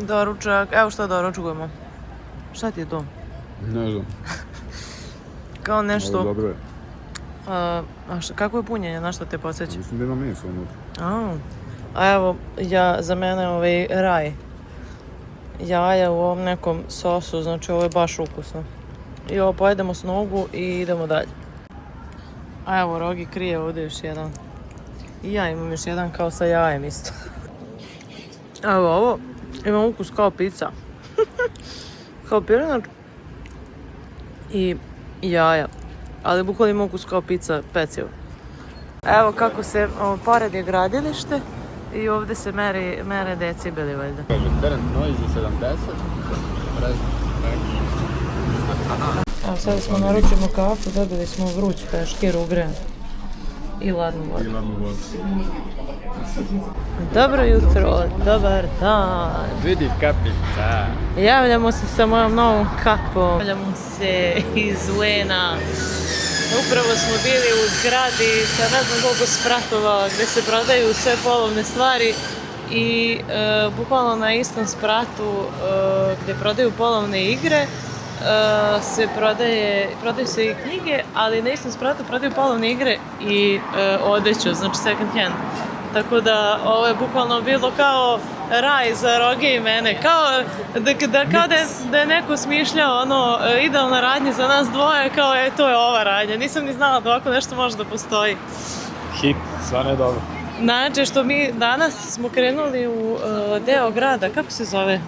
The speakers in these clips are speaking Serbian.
Doručak, evo šta doručkujemo. Šta ti je to? Ne znam. Kao nešto... Ovo dobro je. Kako je punjenje, na što te podsjeća? Mislim da ima meso unutra. A evo, za mene ovaj raj. Jaja u ovom nekom sosu, znači ovo je baš ukusno. I ovo pojedemo s nogu i idemo dalje. A evo, Rogi krije ovdje još jedan. I ja imam još jedan kao sa jajem isto. Evo ovo, ima ukus kao pizza. Kao pirinač i jaja. Ali bukvalno ima ukus kao pizza pecivo. Evo kako se, pored je gradilište i ovdje se mere decibeli valjda. Kaže, current noise je 70. Evo sada smo naručimo kafu, dobili smo vruć peškir ugrejan i ladnu vodu. Dobro jutro, dobar dan. Vidi kapica. Javljamo se sa mojom novom kapom. Javljamo se iz Lena. Upravo smo bili u zgradi sa ne znam koliko spratova gdje se prodaju sve polovne stvari i bukvalno na istom spratu gdje prodaju polovne igre prodaju se i knjige, ali na istom spratu prodaju polovne igre i odeću, znači second hand. Tako da ovo je bukvalno bilo kao raj za Roge i mene, kao da je neko smišljao idealna radnja za nas dvoje, kao to je ova radnja. Nisam ni znala da ovako nešto može da postoji. Hit, stvarno je dobro. Znači što mi danas smo krenuli u deo grada, kako se zove?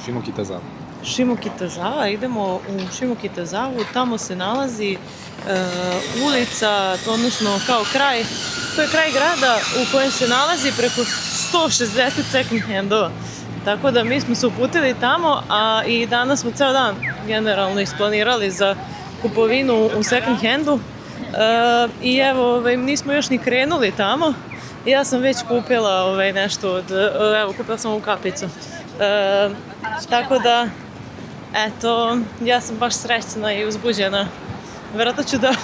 Shimokitazawa. Shimokitazawa, idemo u Shimokitazawu, tamo se nalazi ulica, odnosno kao kraj. To je kraj grada u kojem se nalazi preko 160 second handova. Tako da mi smo se uputili tamo, a i danas smo ceo dan generalno isplanirali za kupovinu u second handu. I evo, nismo još ni krenuli tamo. Ja sam već kupila nešto kupila sam ovu kapicu. Tako da, eto, ja sam baš srećna i uzbuđena. Vjerojatno ću da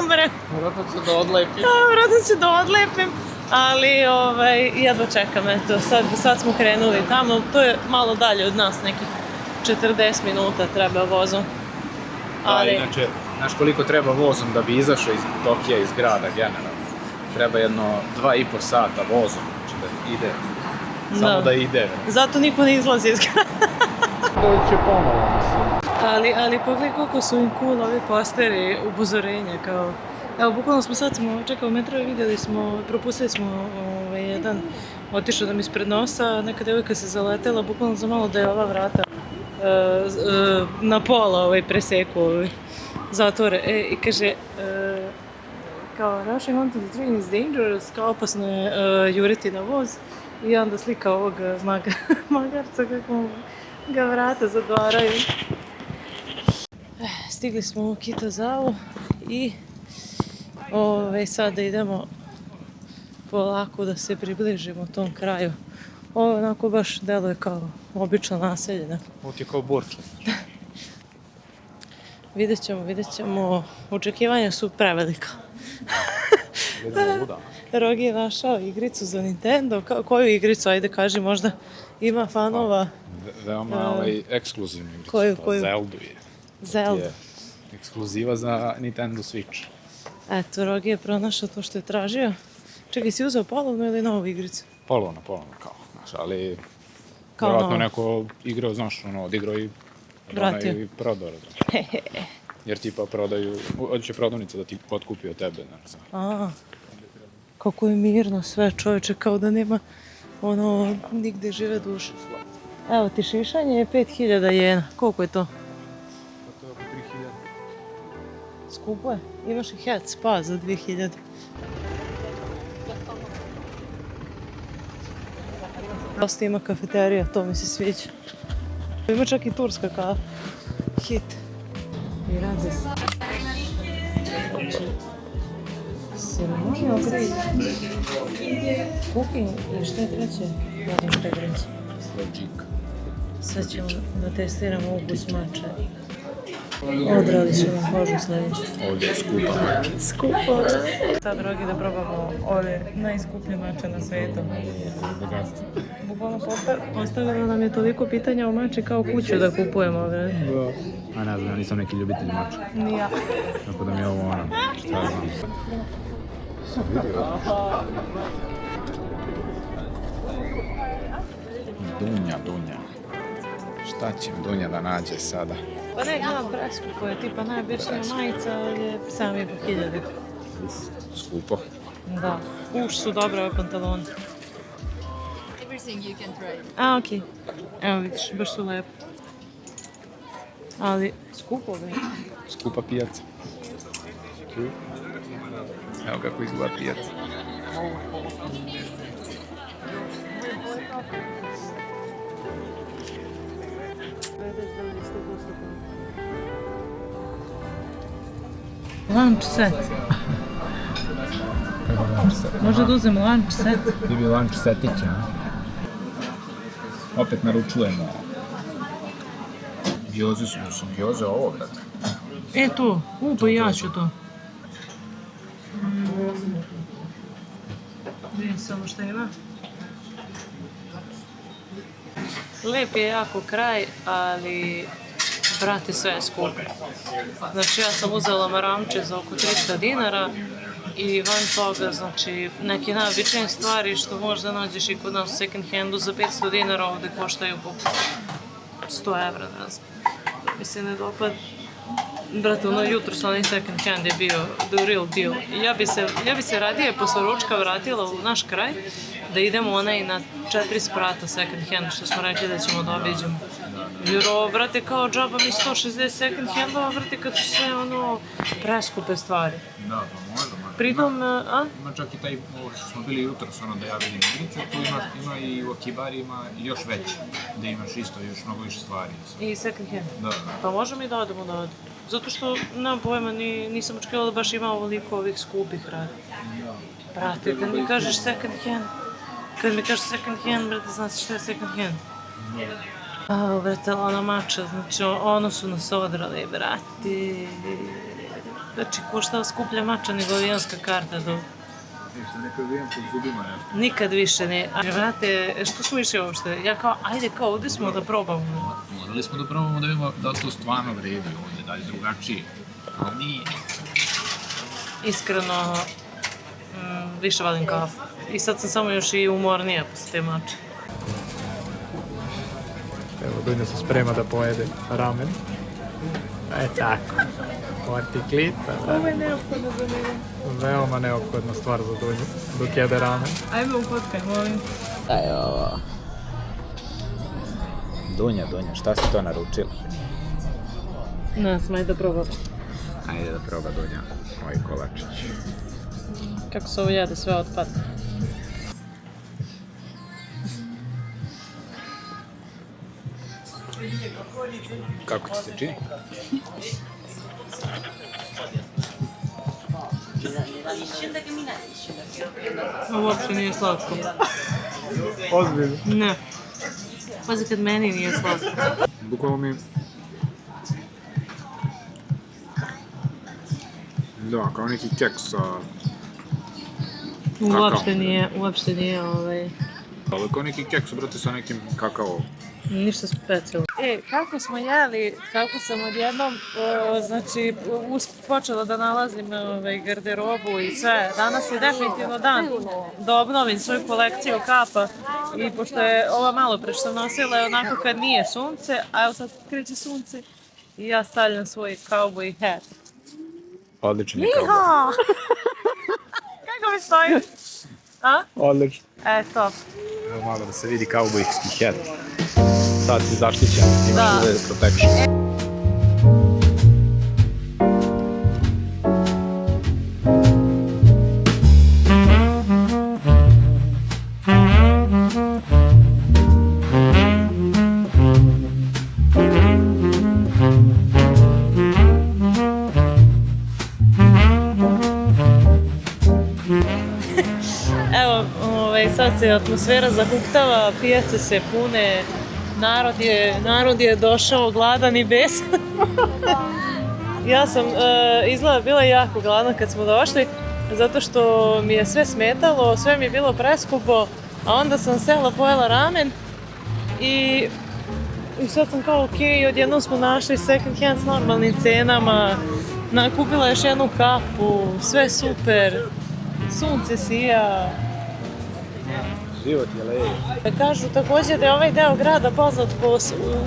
umrem. Vjerojatno ću da odlepim. Vjerojatno ću da odlepim, ali jedva čekam, eto, sad smo krenuli tamo, to je malo dalje od nas, nekih 40 minuta treba vozom. Ali, inače, znaš koliko treba vozom da bi izašao iz Tokija, iz grada generalno? Treba jedno 2,5 sata vozom, znači da ide, samo da ide. Zato niko ne izlazi iz grada. Doći pomalo, mislim. Ali pogledaj koliko su im cool ovi posteri, upozorenja, kao... Evo, bukvalno smo sad čekali u metro i vidjeli smo, propustili smo jedan otišao nam ispred nosa, neka devojka se zaletela, bukvalno za malo da je ova vrata na pola preseku zatvore. I kaže, kao rushing onto the train is dangerous, kao opasno je juriti na voz. I onda slika ovog magarca kako ga vrata zadvaraju. Stigli smo u Kitazawu i sada idemo polako da se približimo tom kraju. Ovo onako baš deluje kao obično naselje. Ovo ti je kao Borki. Vidjet ćemo. Očekivanja su prevelika. Rogi je našao igricu za Nintendo. Koju igricu? Ajde kaži, možda ima fanova. Veoma ekskluzivna igrica. Koju? Zeldu je. Zelda. Ekskluziva za Nintendo Switch. Eto, Rogi je pronašao to što je tražio. Čekaj, si uzeo polovnu ili novu igricu? Polovno, kao, znaš, ali... Vjerojatno neko igrao, znaš, odigrao i... Vratio. I prodao. Jer tipa prodaju, će prodavnica da ti otkupi od tebe, znaš. Kako je mirno sve, čovječe, kao da nema nigde žive duše. Evo ti šišanje je 5000 jena. Koliko je to? To je oko 3000. Skupo je. Imaš i head spa za 2000. Dosta ima kafeterija, to mi se sviđa. Ima čak i turska kafa. Hit. I radi se. Siromažno grill. Cooking i šta je treće? Ne znam šta je treće. Logic. Sad ćemo da testiramo ukus mače. Odrali su nam kožu sljedeće. Ovdje je skupa mača. Skupo, da, drogi, da probamo ove najskuplje mače na svijetu. Bukvalno postavilo nam je toliko pitanja o mači kao kuću da kupujemo, bre. A ne znam, ja nisam neki ljubitelj mača. Ni ja. Tako da mi je ovo ono, šta ja znam. Dunja. Šta će mi Dunja da nađe sada? Pa ne, gledam preskupo je, tipa najobičnija majica je 7.500. Skupo. Da. Uš su dobre ove pantalone. Everything you can try. A, okej. Evo vidiš, baš su lepo. Ali, skupo bre. Skupa pijaca. Evo kako izgleda pijaca. Lunch set. Može da uzem lunch set? Ti bi lunch setića. Opet naručujemo. Gjoze su gjoze ovo, brate. E tu, pa ja ću to. Vidim samo što ima. Lijep je jako kraj, ali brate, sve je skupo. Znači ja sam uzela maramče za oko 300 dinara i van toga, znači, neke najobičnije stvari što možda nađeš i kod nas u second handu za 500 dinara ovdje koštaju po 100 evra, ne znam. Mi se ne dopad. Brate, ono jutro sam onaj second hand je bio the real deal. I ja bi se radije posle ručka vratila u naš kraj da idemo onaj na 4 sprata second hand što smo rekli da ćemo da obiđemo. Jer ovo, brate, kao džaba mi 160 second handova, brate, kad su sve ono preskupe stvari. Da, pa možda. Pritom, Ima čak i taj, ovo što smo bili jutros, ono da ja vidim igrice, tu ima i u Akibarima još veći, gdje imaš isto još mnogo više stvari. i second hand. Da. Pa možemo i da odemo da odemo. Zato što, nemam pojma, nisam očekivala da baš ima ovoliko ovih skupih rada. Brate, kad mi kažeš second hand, brate, znaš šta je second hand? A, brate, ona mača, znači, ono su nas odrali, brate. Znači, koštala skuplja mača nego avijanska karta do... Nešto neko vidim pod zubima nešto. Nikad više ne. A, brate, što smo išli uopšte? Ja kao, ajde, kao, ovdje smo da probamo. Morali smo da probamo da vidimo da to stvarno vredi ovdje, da li drugačije. Ali nije. Iskreno, više valim kafu. I sad sam samo još i umornija posle te mače. Evo, Dunja se sprema da pojede ramen. Tako. Portiklita, Ovo je neophodno za mene. veoma neophodna stvar za Dunju, dok jede ramen. Ajme upotkaj, molim. Aj ovo. Dunja, šta si to naručila? Nas, ajde da probam. Ajde da proba Dunja, ovaj kolačić. Kako se ovo jede, sve otpadne. Kako ti se čini? Ovo uopšte nije slatko. Ozbiljno. Ne. Pazi kad meni nije slatko. Bukvalno mi... Da, kao neki kek sa... Uopšte nije Ali kao neki keks, brate, sa nekim kakaom. ništa specijalno. Kako smo jeli, kako sam odjednom, znači, počela da nalazim garderobu i sve. Danas je definitivno dan da obnovim svoju kolekciju kapa i pošto je ova malo pre što sam nosila je onako kad nije sunce, a evo sad kreće sunce i ja stavljam svoj cowboy hat. Odličan je kauboj. Iha! Kako mi stoji? A? Odlično. To. Evo malo da se vidi kaubojski hat. Sad si zaštićen, imaš Da. UV protection. Evo, sad se atmosfera zahuktava, pijace se pune, narod je došao gladan i besan. Ja sam izgleda bila jako gladna kad smo došli, zato što mi je sve smetalo, sve mi je bilo preskupo, a onda sam sela, pojela ramen i sad sam kao okej, odjednom smo našli second hand s normalnim cenama, nakupila još jednu kapu, sve super, sunce sija. Život je lijep. Kažu također da je ovaj deo grada poznat po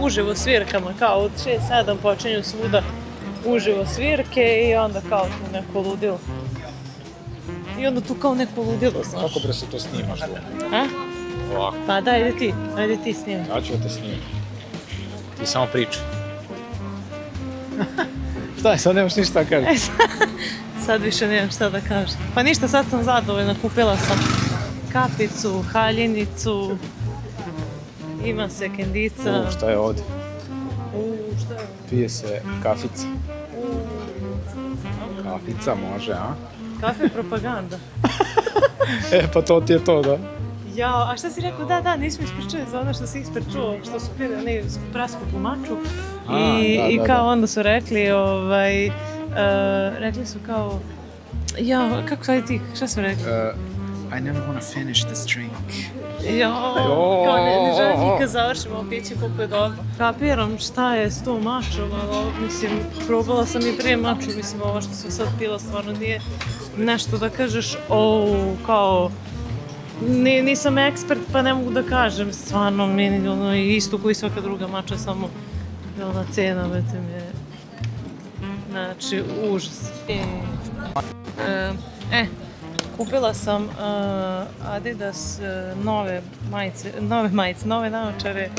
uživo svirkama, kao od 6-7 počinju svuda uživo svirke i onda kao tu neko ludilo. I onda tu kao neko ludilo, znaš. Kako bre se to snimaš tu? A? Ovako. Pa da, ajde ti snimaj. Ja ću da te snimam. Ti samo pričaj. Šta je, sad nemaš ništa da kažeš? Sad više nemam šta da kažem. Pa ništa, sad sam zadovoljna, kupila sam kapicu, haljinicu, ima se kendica. Šta je ovdje? Šta je? Pije se kafica. Kafica može, a? Kafe propaganda. Pa to ti je to, da? Jao, a šta si rekao? Da, nismo ispričali za ono što si ispričao, što su pili onaj preskupu maču. I kao onda su rekli, rekli su kao, jao, kako sad ti, šta su rekli? I never wanna finish this drink. Jao, kao ne želim nikad završim ovo piće koliko je dobro. Kapiram šta je s tom mačom, ali mislim, probala sam i prije maču, mislim, ovo što sam sad pila stvarno nije nešto da kažeš, kao, nisam ekspert pa ne mogu da kažem, stvarno meni ono isto koji svaka druga mača, samo ona cena, vete mi je, znači, užas. Kupila sam Adidas nove naočare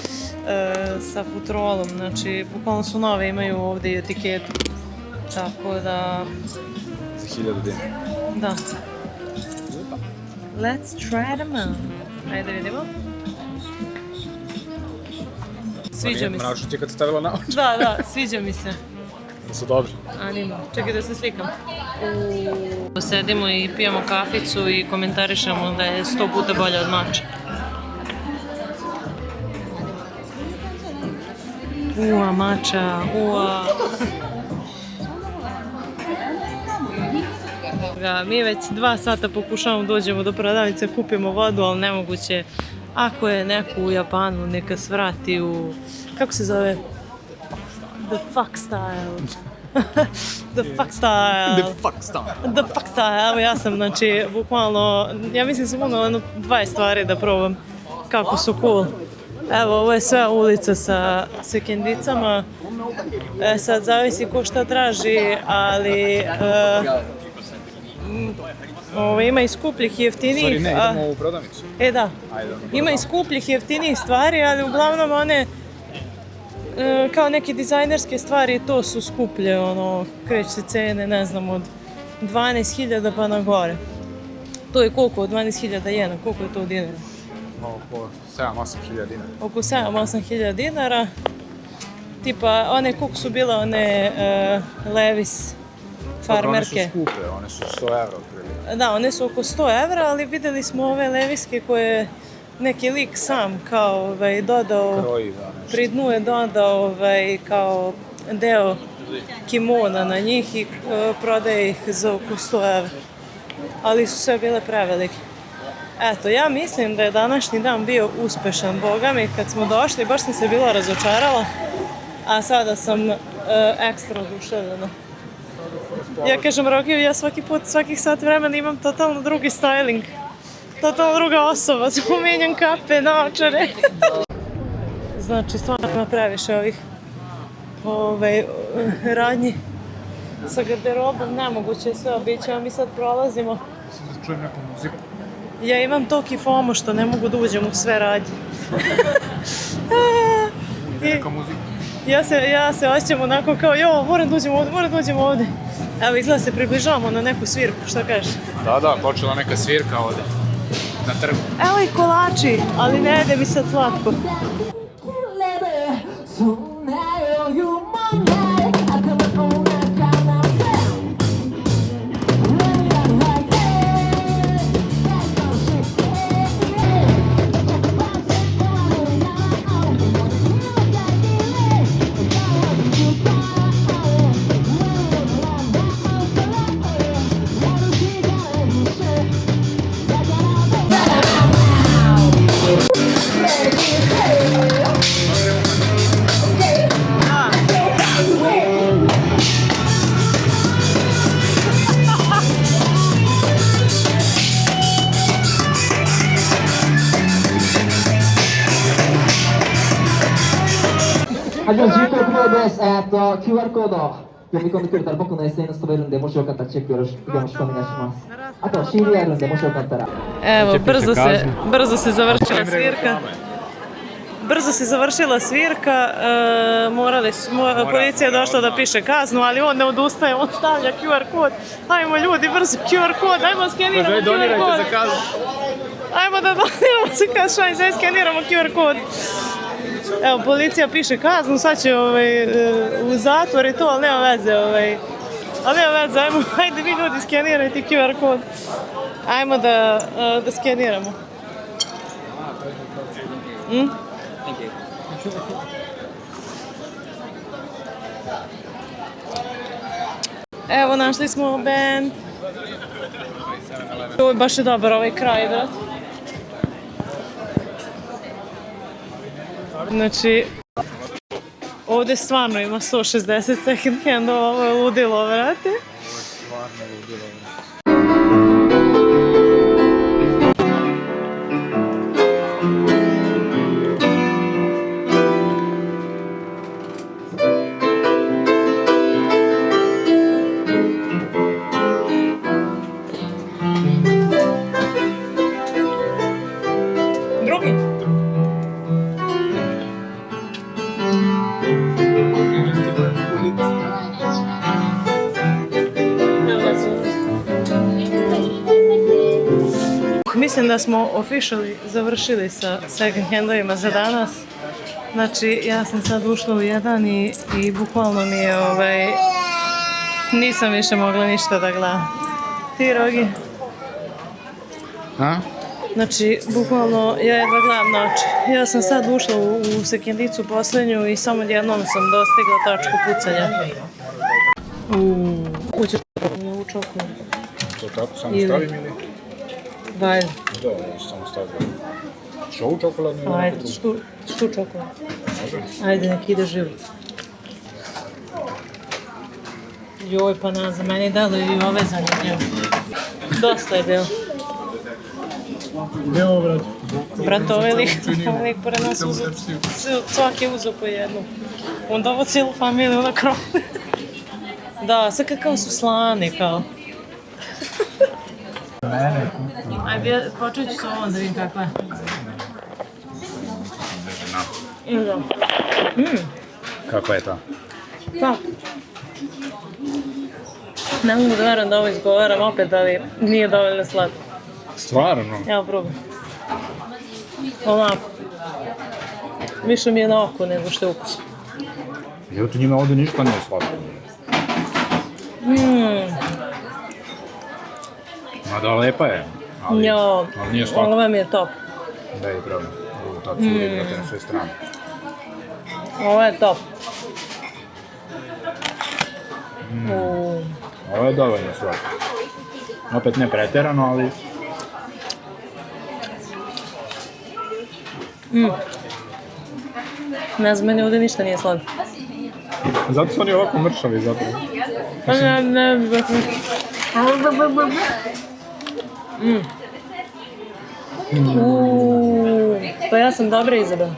sa futrolom, znači bukvalno su nove, imaju ovdje etiketu, tako da... Za 1000 dinara. Da. Let's try them on. Ajde vidimo. Sviđa mi se. Mračno ti kad stavila na oči. Da, sviđa mi se. Da su dobri. Animo. Čekaj da se slikam. Sedimo i pijemo kaficu i komentarišemo da je 100 puta bolja od mača. Mača, Mi već 2 sata pokušavamo dođemo do prodavnice, kupimo vodu, ali nemoguće. Ako je neko u Japanu, neka svrati u... Kako se zove? The fuck style. The fuck style. Evo ja sam, znači, bukvalno, ja mislim sam umela jedno 20 stvari da probam kako su cool. Evo, ovo je sve ulica sa kendicama. Sad zavisi ko šta traži, ali ima i skupljih i jeftinijih. Ne, idemo u prodavnicu. Da. Ima i skupljih i jeftinijih stvari, ali uglavnom one kao neke dizajnerske stvari, to su skuplje, kreće se cene, ne znam, od 12.000 pa na gore. To je koliko? Od 12.000 jena, koliko je to dinara? Oko 7-8 hiljada dinara. Oko 7-8 hiljada dinara. Tipa, one koliko su bile, one Levis farmerke. One su skupe, one su 100 evra otprilike. Da, one su oko 100 evra, ali vidjeli smo ove Leviske koje neki lik sam kao dodao, kroji, da, nešto. Pri dnu je dodao kao deo kimona na njih i prodaje ih za oko 100 evra. Ali su sve bile prevelike. Eto, ja mislim da je današnji dan bio uspešan, boga mi, kad smo došli, baš sam se bila razočarala, a sada sam ekstra oduševljena. Ja kažem Rokiju, ja svaki put, svakih sat vremena imam totalno drugi styling. Totalno druga osoba, menjam kape, naočare. Znači, stvarno ima previše ovih radnji sa garderobom, nemoguće je sve obići, a mi sad prolazimo. Mislim da čujem neku muziku. Ja imam toki FOMO što ne mogu da uđem u sve radnje. Neka muzika. Ja se osjećam onako kao, moram da uđem ovdje. Evo, izgleda se približavamo na neku svirku, šta kažeš? Da, počela neka svirka ovdje, na trgu. Evo i kolači, ali ne jede mi sad slatko. はじめ16名です。QR コード読み込んでくれたら僕の SNS 飛べるんで、もしよかったらチェックよろしくお願いします。あと CD あるんで、もしよかったら。 Evo, brzo se završila svirka. Brzo se završila svirka, policija je došla da piše kaznu, ali on ne odustaje, on stavlja QR kod. Ajmo ljudi, brzo QR kod, ajmo skeniramo QR kod. Ajmo da doniramo za kaznu, sve skeniramo QR kod. Evo, policija piše kaznu, sad će u zatvor i to, ali nema veze. Ali nema veze, ajde vi ljudi skenirajte QR kod. Ajmo da skeniramo. Evo, našli smo band. Ovo je baš je dobar ovaj kraj, brat. Znači, ovdje stvarno ima 160 second handova, ovo je ludilo, vrate. Drugi. Mislim da smo officially završili sa second handovima za danas. Znači, ja sam sad ušla u jedan i bukvalno mi je nisam više mogla ništa da gledam. Ti, Rogi? A? Znači, bukvalno, ja jedva gledam na oči. Ja sam sad ušla u sekundicu posljednju i samo jednom sam dostigla tačku pucanja. Ućeš u čoku. To tako samo stavim ili? Daj. Da, samo stavim. Što u čokoladnu? Ajde, štu čokolad. Ajde, nek ide živo. Joj, pa za meni dalo i ove zanimljivo. Dosta je bilo. Gdje je ovo, brać? Brat, ovaj lik pored nas svaki je uzeo po jednu. Onda ovo cijelu familiju na krov. Da, sve kao su slani, kao. Ajde, počet ću s ovom da vidim kakva je. Kako je to? Pa. Ne mogu da verujem da ovo izgovaram opet, ali nije dovoljno slatko. Stvarno? Evo, probam. Onako. Više mi je na oko nego što je ukus. Evo tu njima ovdje ništa nije slatko. Mada lepa je, ali nije slatko. Ovo mi je top. Da je pravno. Ovo tako ću vidjeti na sve strane. Ovo je top. Ovo je dovoljno slatko. Opet ne pretjerano, ali... Ne znam, meni ovdje ništa nije slatko. Zato su oni ovako mršavi zapravo. Pa ne, pa ja sam dobro izabrala.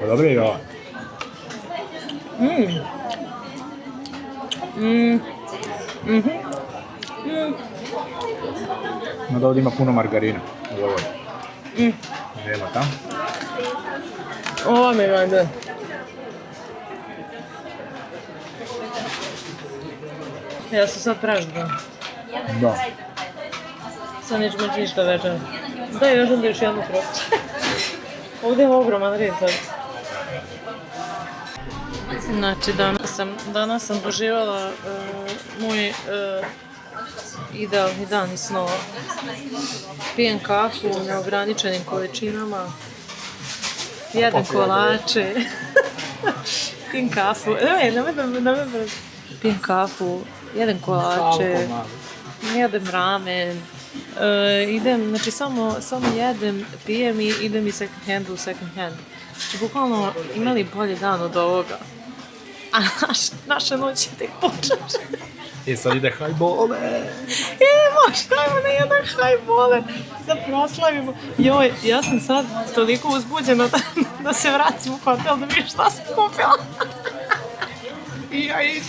Pa dobro je i ova. Mada ovdje ima puno margarina. Nema tam. Ova mi je da. Ja sam sad praždala. Da. Sad neću moći ništa večera. Daj još onda još jednu probati. Ovdje je ogroman red sad. Znači, danas sam doživala moj idealni dan iz snova. Pijem kafu u neograničenim količinama. Jedem kolače. Pijem kafu. Pijem kafu. Jedem kolače. Jedem ramen. Idem, znači samo jedem, pijem i idem iz second hand u second hand. Znači, bukvalno imali bolji dan od ovoga. A naša noć je tek počela. I sad ide hajbole. Može ajmo na jedan hajboler da proslavimo. Joj, ja sam sad toliko uzbuđena da se vratim u hotel da vidim šta sam kupila. Joj,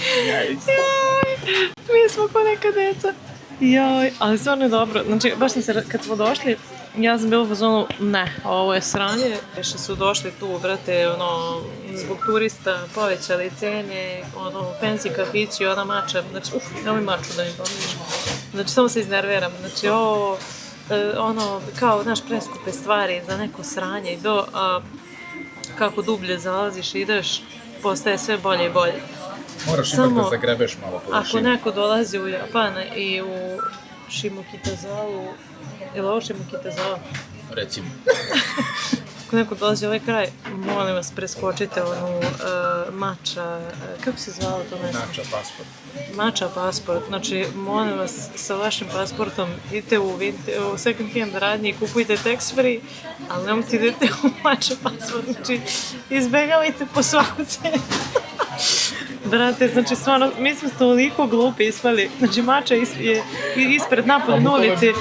mi smo ko neka deca. Joj, ali stvarno je dobro. Znači, baš sam se, kad smo došli, ja sam bila u fazonu, ne, ovo je sranje. Još su došli tu, brate, ono, zbog turista povećali cene, ono, fancy kafići, ona mača, znači, nemoj maču da mi pomniš. Znači, samo se iznerviram, znači, ovo, ono, kao, znaš, preskupe stvari za neko sranje i do, kako dublje zalaziš, ideš, postaje sve bolje i bolje. Moraš ipak da zagrebeš malo površinu. Ako neko dolazi u Japan i u Shimokitazawa, ili ovo Shimokitazawa? Recimo. Ako neko dolazi u ovaj kraj, molim vas, preskočite onu mača, kako se zvalo to mesto? Mača pasport. Mača pasport, znači molim vas sa vašim pasportom idite u second hand radnji i kupujte tax free, ali nemojte idete u mača pasport, znači izbjegavajte po svaku cenu. Brate, znači stvarno, mi smo toliko glupi ispali, znači mača je ispred napolje na ulici,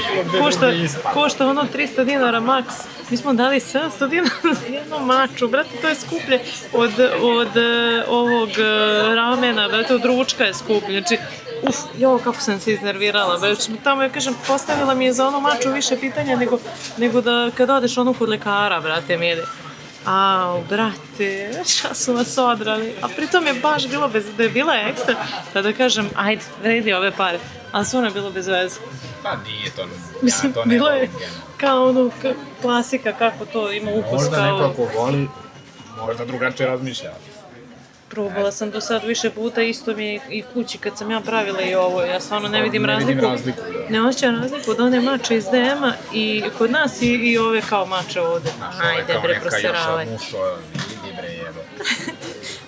košta ono 300 dinara maks, mi smo dali 700 dinara za jednu maču, brate, to je skuplje od ovog ramena, brate, od ručka je skuplje, znači, joj, kako sam se iznervirala, već tamo, ja kažem, postavila mi je za onu maču više pitanja nego da kad odeš onu kod lekara, brate, mi jede. Au, brate, šta su vas odrali? A pritom je baš bilo da je bila ekstra, da kažem, ajde, vredi ove pare. Ali stvarno je bilo bez veze. Pa nije to, mislim, to ne bilo je volim. kao ono, klasika, kako to ima ukus Možda kao... neko ko voli, možda drugačije razmišlja. Probala sam do sad više puta, isto mi je i kući kad sam ja pravila i ovo, ja stvarno ne vidim razliku. Ne osjećam razliku od one mače iz DM-a i kod nas i ove kao mače ovde. Ajde bre, proseravaj.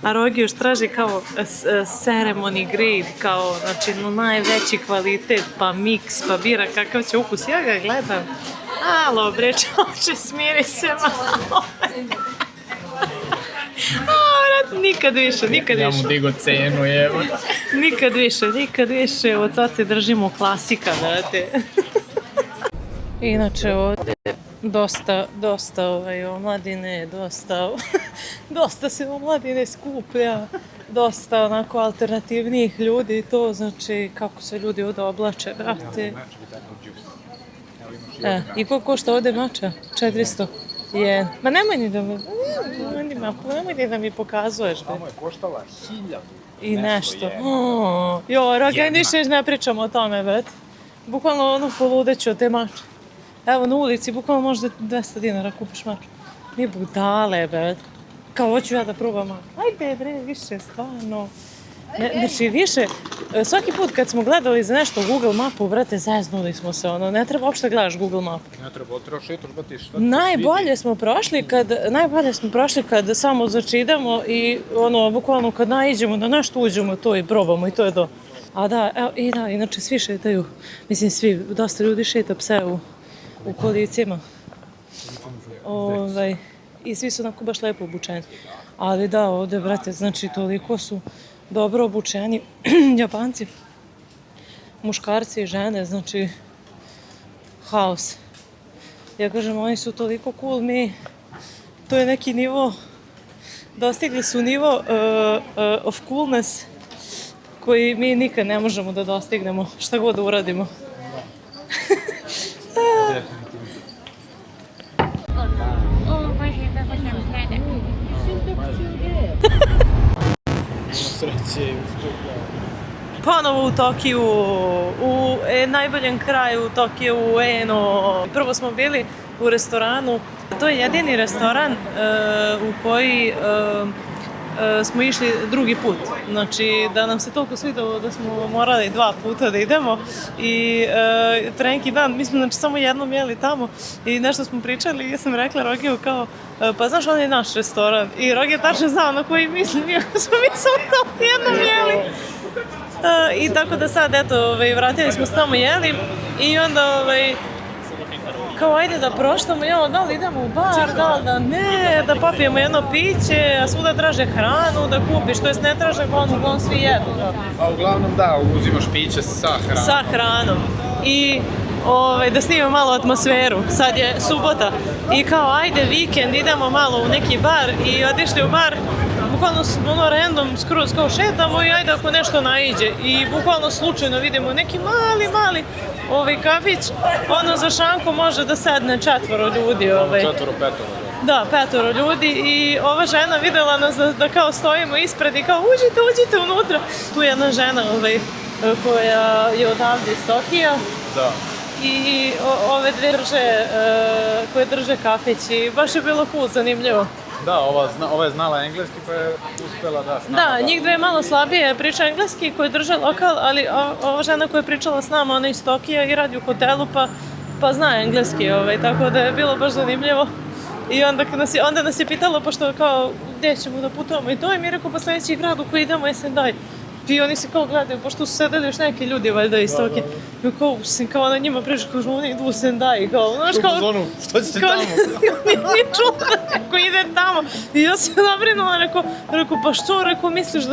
A Rogi još traži kao ceremony grade, kao, znači, najveći kvalitet, pa miks, pa bira kakav će ukus. Ja ga gledam, alo bre, čoče, smiri se malo. Nikad više. Ja mu digo cenu, evo. Nikad više, od sad se držimo klasika, znate. Inače ovdje dosta omladine, dosta se omladine skuplja, dosta onako alternativnijih ljudi i to, znači kako se ljudi ovdje oblače, brate. I koliko košta ovdje mača? 400. Ma nemoj ni da mi pokazuješ. Samo je koštala 1000. I nešto. Jo, Rogi, ništa ne pričamo o tome, brate. Bukvalno ono poludeću od te mače. Evo na ulici, bukvalno možda 200 dinara kupiš maču. Mi budale, brate. Kao, hoću ja da probam maču. Ajde, bre, više, stvarno. Znači, više, svaki put kad smo gledali za nešto Google mapu, brate, zeznuli smo se, ono, ne treba uopšte gledaš Google mapu. Ne treba, treba šetaš, brate, šta? Najbolje smo prošli kad samo znači idemo i ono, bukvalno kad naiđemo da nešto uđemo to i probamo i to je to. A da, evo, inače svi šetaju, mislim svi, dosta ljudi šeta pse u kolicima. I svi su onako baš lepo obučeni. Ali da, ovdje, brate, znači toliko su dobro obučeni Japanci, muškarci i žene, znači haos. Ja kažem, oni su toliko cool, to je neki nivo, dostigli su nivo of coolness koji mi nikad ne možemo da dostignemo, šta god da uradimo. Ponovo u Tokiju, u najboljem kraju u Tokiju, u Eno. Prvo smo bili u restoranu. To je jedini restoran u koji smo išli drugi put. Znači da nam se toliko svidalo da smo morali 2 puta da idemo. I pre neki dan, mi smo znači samo jednom jeli tamo i nešto smo pričali i ja sam rekla Rogiju kao, pa znaš, on je naš restoran. I Rogi je tačno znao na koji mislim, iako smo mi samo tamo jednom jeli. I tako da sad, eto, vratili smo se tamo jeli i onda, kao ajde da proštamo, da li idemo u bar, da ne, da popijemo jedno piće, a svuda traže hranu da kupiš, to jest ne traže uglavnom svi jedu. A uglavnom da, uzimaš piće sa hranom. Sa hranom. i da snimam malo atmosferu. Sad je subota i kao ajde vikend, idemo malo u neki bar i otišli u bar. Bukvalno ono random skroz kao šetamo i ajde ako nešto naiđe. I bukvalno slučajno vidimo neki mali kafić. Ono za šanku može da sedne 4 ljudi. 4-5. Da, 5 ljudi i ova žena videla nas da kao stojimo ispred i kao uđite unutra. Tu je jedna žena koja je odavde iz Tokija. Da. I ove dve koje drže kafić i baš je bilo cool, zanimljivo. Da, ova je znala engleski pa je uspjela da s nama. Da, njih dve malo slabije priča engleski koji drže lokal, ali ova žena koja je pričala s nama, ona je iz Tokija i radi u hotelu pa zna engleski, tako da je bilo baš zanimljivo. I onda nas je pitala, pošto kao gdje ćemo da putujemo i to, i mi je rekao pa sljedeći grad u koji idemo je Sendai. I oni se kao gledaju, pošto su sedeli još neki ljudi valjda iz Tokija. I kao na njima priča, kao oni idu u Sendai, kao, znaš kao... Što ćete tamo? Nije čula, rekao ide tamo. I ja se nabrinula, rekao pa što, misliš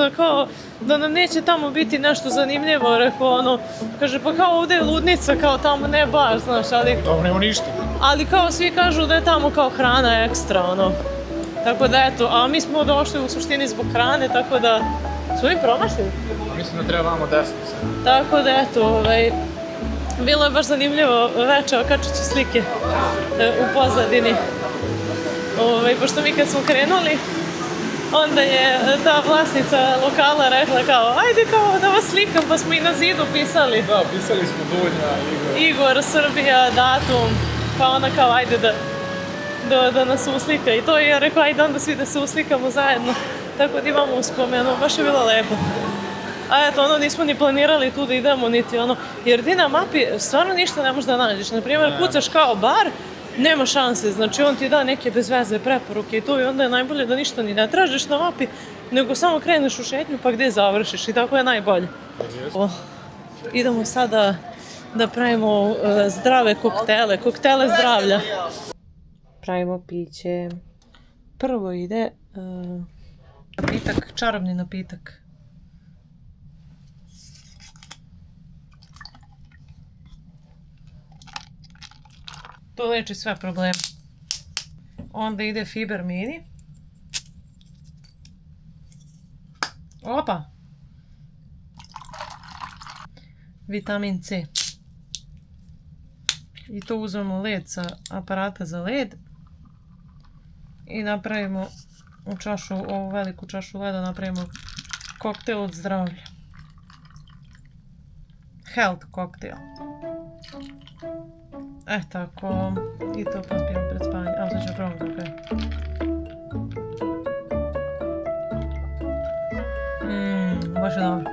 da nam neće tamo biti nešto zanimljivo, kaže pa kao ovdje je ludnica, kao tamo ne baš, znaš, ali... Tamo nema ništa. Ali kao svi kažu da je tamo kao hrana ekstra, Tako da eto, a mi smo došli u suštini zbog hrane, tako da smo mi promašili. Mislim da treba vamo desno se. Tako da eto, bilo je baš zanimljivo večer, okačit ću slike u pozadini. Pošto mi kad smo krenuli, onda je ta vlasnica lokala rekla kao ajde kao da vas slikam, pa smo i na zidu pisali. Da, pisali smo Dunja, Igor, Srbija, datum, pa ona kao ajde da nas uslika i to, i ja rekao ajde onda svi da se uslikamo zajedno, tako da imamo uspomenu, baš je bilo lepo. A eto, nismo ni planirali tu da idemo, niti jer ti na mapi stvarno ništa ne možeš da nađeš. Naprimjer, kucaš kao bar, nema šanse, znači on ti da neke bez veze preporuke i to, i onda je najbolje da ništa ni ne tražiš na mapi, nego samo kreneš u šetnju pa gdje završiš i tako je najbolje. Idemo sada da pravimo zdrave koktele zdravlja. Pravimo piće. Prvo ide napitak, čarobni napitak. To leči sve probleme. Onda ide Fiber Mini. Opa! Vitamin C. I to uzmemo led sa aparata za led. I napravimo u čašu, ovu veliku čašu leda, napravimo koktel od zdravlja. Health koktel. Tako. I to popijemo pred spavanje. A, sad ću probati kako je. Baš je dobro.